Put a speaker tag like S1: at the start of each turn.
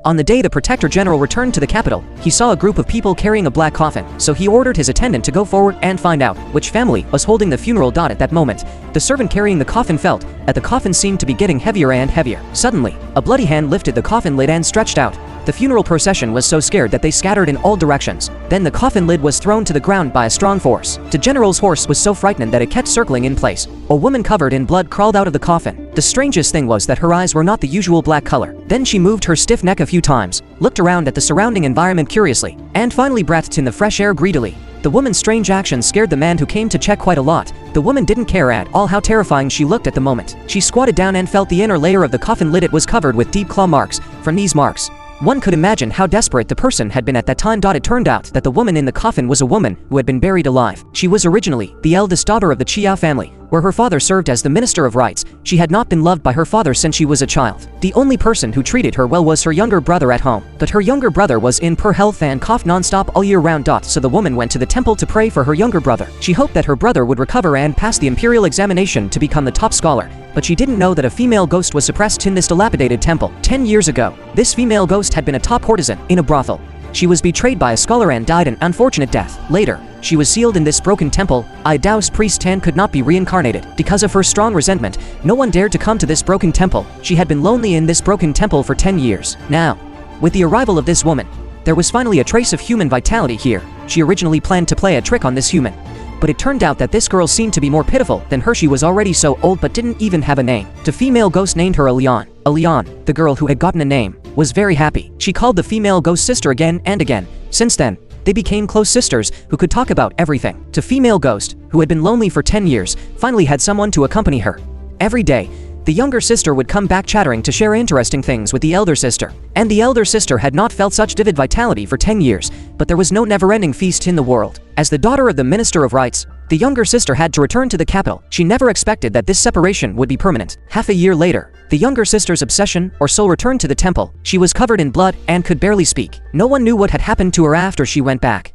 S1: On the day the Protector General returned to the capital, he saw a group of people carrying a black coffin, so he ordered his attendant to go forward and find out which family was holding the funeral. At that moment, the servant carrying the coffin felt that the coffin seemed to be getting heavier and heavier. Suddenly, a bloody hand lifted the coffin lid and stretched out. The funeral procession was so scared that they scattered in all directions. Then the coffin lid was thrown to the ground by a strong force. The general's horse was so frightened that it kept circling in place. A woman covered in blood crawled out of the coffin. The strangest thing was that her eyes were not the usual black color. Then she moved her stiff neck a few times, looked around at the surrounding environment curiously, and finally breathed in the fresh air greedily. The woman's strange actions scared the man who came to check quite a lot. The woman didn't care at all how terrifying she looked at the moment. She squatted down and felt the inner layer of the coffin lid. It was covered with deep claw marks, from these marks. One could imagine how desperate the person had been at that time. It turned out that the woman in the coffin was a woman who had been buried alive. She was originally the eldest daughter of the Chiao family, where her father served as the Minister of Rights. She had not been loved by her father since she was a child. The only person who treated her well was her younger brother at home. But her younger brother was in poor health and coughed non-stop all year round. So the woman went to the temple to pray for her younger brother. She hoped that her brother would recover and pass the imperial examination to become the top scholar. But she didn't know that a female ghost was suppressed in this dilapidated temple. 10 years ago, this female ghost had been a top courtesan in a brothel. She was betrayed by a scholar and died an unfortunate death. Later, she was sealed in this broken temple. I Dao's priest Tan could not be reincarnated. Because of her strong resentment, no one dared to come to this broken temple. She had been lonely in this broken temple for 10 years. Now, with the arrival of this woman, there was finally a trace of human vitality here. She originally planned to play a trick on this human, but it turned out that this girl seemed to be more pitiful than her. She was already so old but didn't even have a name. The female ghost named her Alian. Alian, the girl who had gotten a name, was very happy. She called the female ghost sister again and again. Since then, they became close sisters who could talk about everything. The female ghost, who had been lonely for 10 years, finally had someone to accompany her. Every day, the younger sister would come back chattering to share interesting things with the elder sister. And the elder sister had not felt such vivid vitality for 10 years, but there was no never-ending feast in the world. As the daughter of the Minister of Rights, the younger sister had to return to the capital. She never expected that this separation would be permanent. Half a year later, the younger sister's obsession or soul returned to the temple. She was covered in blood and could barely speak. No one knew what had happened to her after she went back.